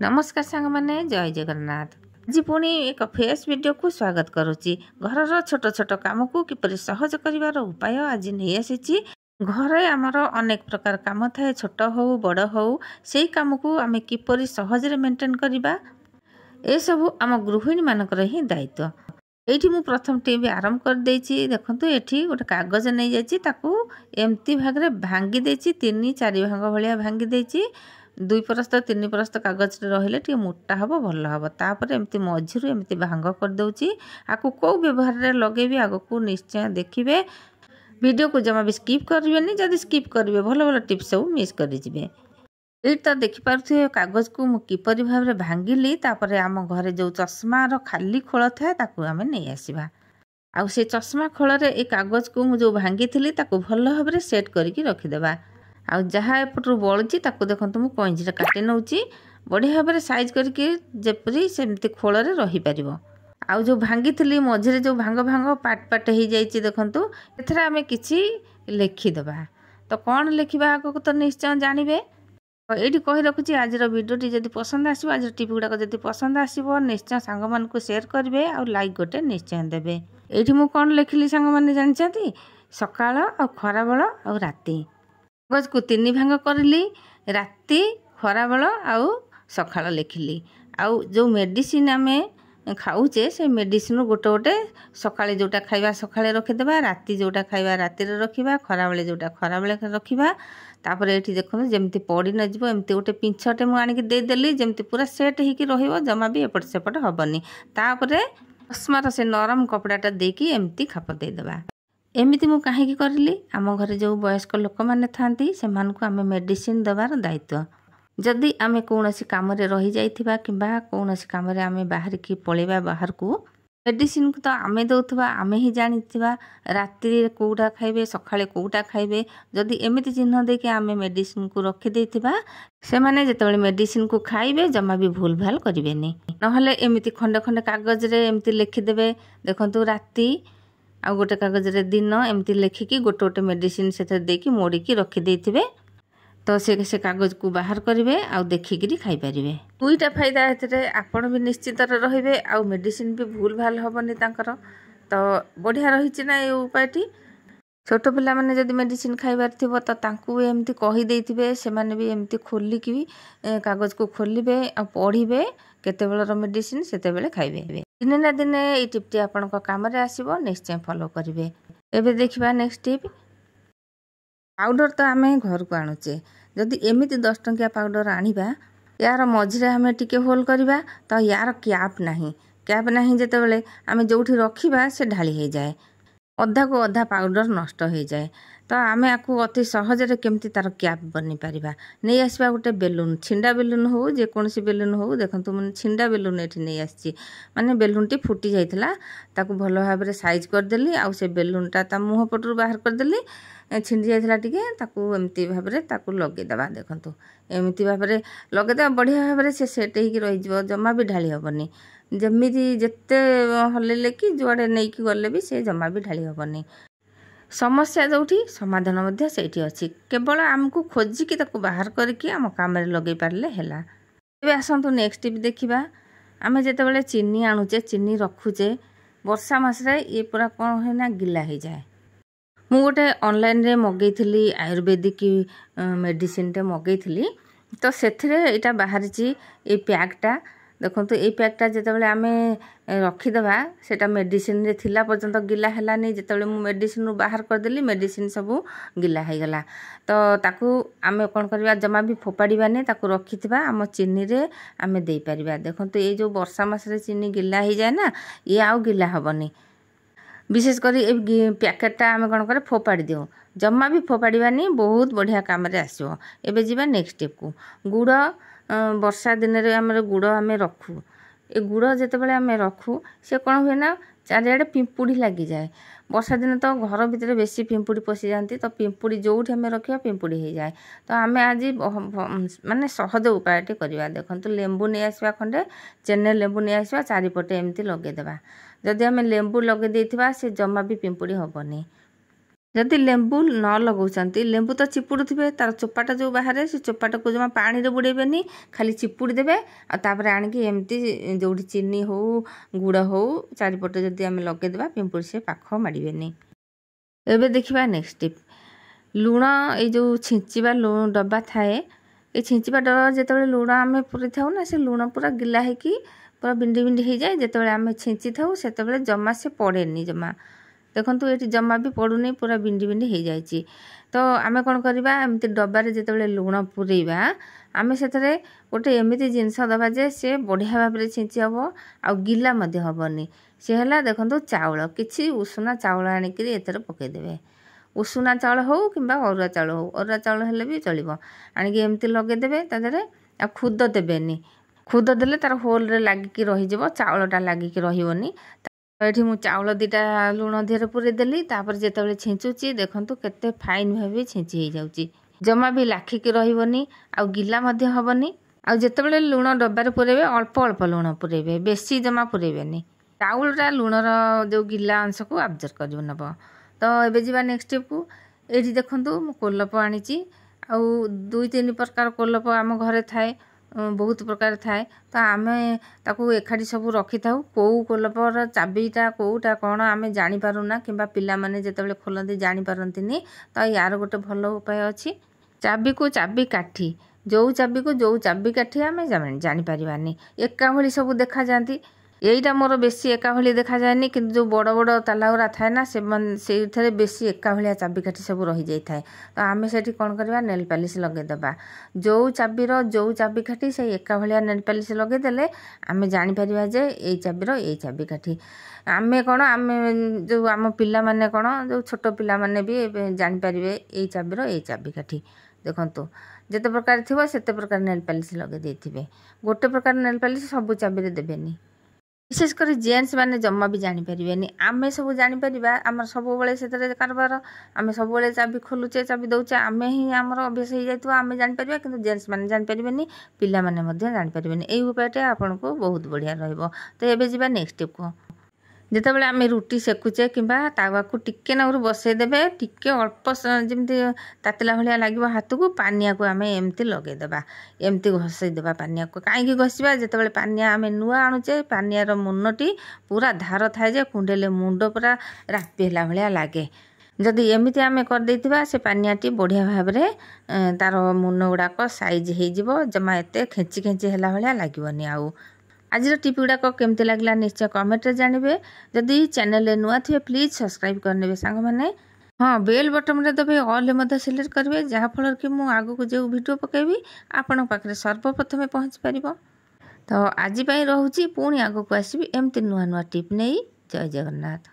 नमस्कार सांग माने जय जगन्नाथ। आज पुणी एक फेस वीडियो को स्वागत करुच्ची। घर छोट छोट काम को किपरि सहज करिवार उपाय आज नहीं आसी। घरे आमर अनेक प्रकार काम थाए, छोट हो बड़ हो, से काम को आम किपरि सहज मेंटेन करवा ए सब आम गृहिणी मानकर ही दायित्व। एठी मु प्रथम टी आरंभ कर देछि। देखंतु एठी गोटे कागज नहीं जाइछि, ताकू एम्ति भाग रे भांगी देछि, 3-4 भाग भलिया भांगी देछि। 2 परस्त 3 परस्त कागज रहिले टी मोटा हबो, भल हबो। तापर एम्ति मझिरु एम्ति भांग कर दउछि। आकु को व्यवहार रे लगेबी आगो निश्चय देखिबे। वीडियो को जमा भी स्किप करबेनी। जदि स्किप करबे भल भल टिप्स सब मिस कर दिबे। ये तो देखिपे कागज को किपरि भाव में भांगिली। तापर आम घरे जो चश्मा खाली खोल थाए ताकू आम नहीं आसवा। आउ से चश्मा खोल ए कागज को जो भांगी थी ताकू भल भाव में सेट करके रखिदेबा। आउ जहाँ एपटू बलुची ताकू देखो मुझे कैंची काटी नौची बढ़िया भाव में साइज करके जेपरी सेमती खोल रही पार। आउ जो भांगी थी मझे जो भांग भांग पाट पाट हो जाइए देखु एथरा आम कि लिखिदेबा। तो कौन लिखा आगे तो निश्चय जानवे। ये कही रखुच्छी आज भिडियोटी जब पसंद आसो, आज टिप गुड़ाक जब पसंद आसो निश्चय सांग मान को शेयर करेंगे और लाइक गोटे निश्चय देवे। ये मुझे कौन लिखिली सांग मैंने जानते सकाल आ खराबेल आ राति कागज को 3 भांग करली। राति खराबेल आ सकाल लिखिली। आउ जो मेडिसिन आम खाऊचे से मेडिसिन गोटे गोटे सकाଳେ जोटा खाइबा सकाଳେ रखिदेबा, राति जोटा खाइबा राति रखिबा, खराबेले जोटा खराबेले रखिबा। तापर ये देखो जमती पड़ी न जीव एमती गोटे पिंछटे मुझे देदेली जमती पूरा सेट होकर रहिबो, जमा भी एपट सेपट हबनी। तापर चश्मार से नरम कपड़ाटा देकी एमती खाप देदेबा। एमती मु काहेकि करली, आम घरे जो वयस्क लोक माने थांती सेमानकु आमे मेडिसिन देवार दायित्व। जदि आमे कौनसी काम रे रही जाइथिबा किंबा कौनसी काम रे आमे बाहर की पळेबा बाहर को मेडिसिन को तो आमे दउथबा, आमे ही जानिथिबा रात्रि कोउटा खाइबे सकाळे कोउटा खाइबे। जदि एमिति चिन्ह देके आमे मेडिसिन को रखि देथिबा से माने जेतेबेले मेडिसिन को खाइबे जमा भी भूल भाल करिवेनी। नहले एमिति खंडे खंडे कागज रे एमिति लिखि देबे। देखंतु रात्रि आ गोटे कागज रे दिन एमिति लेखिकी गोटे गोटे मेडिसिन सेथे देकी मोड़ीकी रखि देथिबे। तो से कागज को बाहर करेंगे आउ देखिकी खाई पारे। 2टा फायदा ए आपण भी निश्चित रे आउ मेडिसिन भी भूल भाल हेनी तांकर। तो बढ़िया रही ना ये उपायटी। छोट पिला माने जदि मेडिसिन खाइबार थिबो तो तांकु भी एमती कहि देथिबे, से माने भी एमती खोलिकी भी कागज को खोलिबे आ पढ़िबे केतेबेलर मेडिसिन सेतेबेले खाइबे। दिने ना दिने ये टिप्टी आपनक काम रे आसीबो, निश्चय फॉलो करिवे। एबे देखिबा नेक्स्ट टिप। पाउडर तो आम घर को आणुचे, जदि एमिति 10 टंकिया पाउडर आनिबा यार मझिरे आम टिके होल करवा तो यार क्याप नहीं जेतेबेले आम जोठी रखिबा से ढाली हो जाए, अधा को अधा पाउडर नष्ट हो जाए। तो आम आपको अति सहजरे केमती तार क्याप बनी पारिबा। नहीं आसवा गोटे बेलून, छिंडा बेलून हो जेकोसी बेलून हो। देखो मैंने छिंडा बेलून ये नहीं आसी, माने बेलूनटी फुटी जाइथिला ताकू भल भाव में साइज करदेली। आउ से बेलूनटा ता मुह पटू बाहर करदेली, छिंडी जाइथिला टिके ताकू एमती भाव में ताकू लगेदेबा। देखंतु एमती भाव में लगेदेबा बढ़िया भाव में से सेट होइकी रही जिवो, जमा भी ढाली हबनी। जमीती जेते हलेले कि जुआड़े नहीं कि गले भी से जमा भी ढाली हबनी। समस्या जोठी समाधान मध्य सेठी अछि, केवल आमको खोजिकी ताकू बाहर करके आम काम रे लगे पारले हेला। एबे आसंतु नेक्स्ट टिप देखिबा। आमे जेतेबेले चीनी आणुचे, चीनी रखुचे वर्षा मास रे ये पूरा कोन होइना गिला हो जाए। मु गोटे ऑनलाइन रे मगेइथिली आयुर्वेदिक मेडिसिन टे मगेइथिली। तो सेथिरे एटा बाहरिची ए पैकटा। देखो ये पैकटा जितेबाला आम रखीदबा सेटा मेडिसिन रे थिला पर्यंत गिला हेलानी। जितेबाला मु मेडिसिन बाहर करदेली मेडिसिन सबू गिला हो गला। तो ताकू आम कौन करवा जमा भी फोपाड़ानी, ताकू रखिथिबा आम चीनी रे आम दे पारिबा। देखो ये जो वर्षा मास रे चीनी गिला हो जाए ना, ये आउ गिला हबनी। विशेषकर ये पैकेटा आम कौन कर फोपाड़ी दियो, जमा भी फोपाड़ानी, बहुत बढ़िया काम रे आसो। एबे जीवा नेक्स्ट स्टेप को। गुड़ वर्षा दिन रे आमर गुड़ आम रखू। ए गुड़ जितेबाला आम रखू से कौन हुए ना चारिआडे पिंपुड़ी लगी जाए। वर्षा दिन तो घर भितर बेसी पिंपुड़ी पशि जाती, तो पिंपुड़ी जोठी आम रखा पिंपुड़ी हो जाए। तो आम आज माने सहज उपायटे करवा। देखो लेंबू नहीं आसवा, खंडे चेन्नई लेंबू नहीं आसवा, चारिपटे एमती लगेदेबा। जदि आम लेंबू लगे देथिबा से जमा भी पिंपुड़ी हबनी। जदि लेंबू न लगाउछन्ति लेंबू तो चिपुड़ुथिबे तार चोपाटा जो बाहर से चोपाटा को जमा पानी रे बुड़ेबेनी खाली चिपुड़ी देबे आ तापर आनिकी एमती जोठी चीनी हो गुड़ हो चारिपटे जदि आमे लगे देबा पिंपुड़ी से पाख माड़िबेनी। एबे देखिबा नेक्स्ट टिप लुण ए जो छिंचिबा लुण डब्बा थाए ए छिंचिबा डब्बा जेतेबेले लुण आमे पुरी थाउ ना से लुण पूरा गिला है कि पूरा बिंडी बिंडी हो जाए जेतेबेले आमे छिंची थाउ सेतेबेले जमा से पड़ेनी जमा देखंतु एटी जमा भी पड़ुनी पूरा बिंडी बिंडी हो जाइए। तो आमे कौन करबा एमती डब्बारे जेतेबेले लुण पुरेबा आमे सेतरे गोटे एमिति जिनस दबा जे से बढ़िया भाव में छिंची हबो आ गिला मध्य हबनी से हला देखंतु चाउल किछि उषुना चाउल आनिकरी एतरे पके देबे उषुना चाउल हो किंबा अरुआ चाउल हेले भी चलिबो आनिकी एमती लगे देबे ता देरे आ खुद देबेनी खुद देले तार होल रे लागिकी रहि जबो चाउलटा लागिकी रहिबोनी। एठी मु चाउल दीटा लुण देहरे पुरे देली तापर जेतेबेले छिंचुची देखंतु केते फाइन भाबे छिंची हे जाउची जमा भी लाखिकी रहिबोनी आ गिला मध्य हबनी आ जेतेबेले लुण डब्बारे पुरेबे अल्प अल्प लुण पुरेबे बेसी जमा पुरेबेनी चाउलटा लुणर जो गिला अंश को अब्जर्व करियो नबो। तो एबे जीवा नेक्स्ट टिप को एठी देखंतु मु कोलप आनिची आ 2-3 प्रकार कोलप आम घरे थाए बहुत प्रकार थाए तो आमे ताकू एखाडी सब रखी थाउ कौ कोलपर चाबीटा कौटा कौन आमे जानी पारुना किंबा पिला माने जेतेबेले खोलंती जानी पारंतिनी तो यार गोटे भल उपाय अछि चाबी को चाबी काठी जो चाबी काठी आमे जानी पारिबानी एका भली सब देखा जांती एईटा मोर बेसी एका भली देखा जाएनी किंतु जो बड़ बड़ तालाउरा थाए ना से बेसी एका भलिया चाबी काठी सब रही जाई थाए तो आमे सेठी कोन करबा नेल पॉलिश लगे देबा जो चाबी काठी से एका भलिया नेल पॉलिश लगे देले आमे जानि परिबा जे एई चाबी काठी आमे कोन आमे जो आम पिला माने कोन जो छोट पिला माने भी जानि परिबे एई चाबी काठी देखंतु जेते प्रकार थिबो सेते प्रकार नेल पॉलिश लगे देथिबे गोटे प्रकार नेल पॉलिश सब चाबी रे देबेनी विशेष कर जेन्ट्स मैंने जमा भी जानीपारे आमे सब जानीपर आम सब से कारबार आम सब चाबी खोलुचे चाबी दौचे आम ही आमर अभ्यास हो जाए आम जानीपर कि जेन्ट्स मैंने जानीपारे पिला माने जानीपारे यही उपायटा आपन को बहुत बढ़िया रहिबो। तो एबे जीवा नेक्स्ट टिप को जितेबाला आम रुटी सेकुचे कि तावा को टिके नागुरु बसई देबे टिके अल्प जमी तातिला भाया लगे हाथ को पानिया को आम एमती लगेदेबा एमती घसई देबा पानिया को कहीं घसवा जितेबाला पानिया आम नुआ आणुचे पानियार मुनटी पूरा धार थाए जे कुंडेले मुंड पूरा रापिला भाया लगे जदि एमती आम करदेइथिबा से पानियाटी बढ़िया भाव में तार मुन गुड़ाक साइज हो जमा एते खेची खेची है भाया लगनी आउ आज टिप गुड़ाक केमती लगला निश्चय कमेंट रे जानबे जदि चैनल नुआ थे प्लीज सब्सक्राइब करने सांग मैंने हाँ बेल बटन रे दबे ऑल मध्य सिलेक्ट करेंगे जहाँफल कि मुझे आगक जो वीडियो पकेबी आपण पाखे सर्वप्रथमे पहुँच पार। तो आज रोचे पुणी आगक आसबि एमती नुआ नुआ टिप नहीं। जय जगन्नाथ।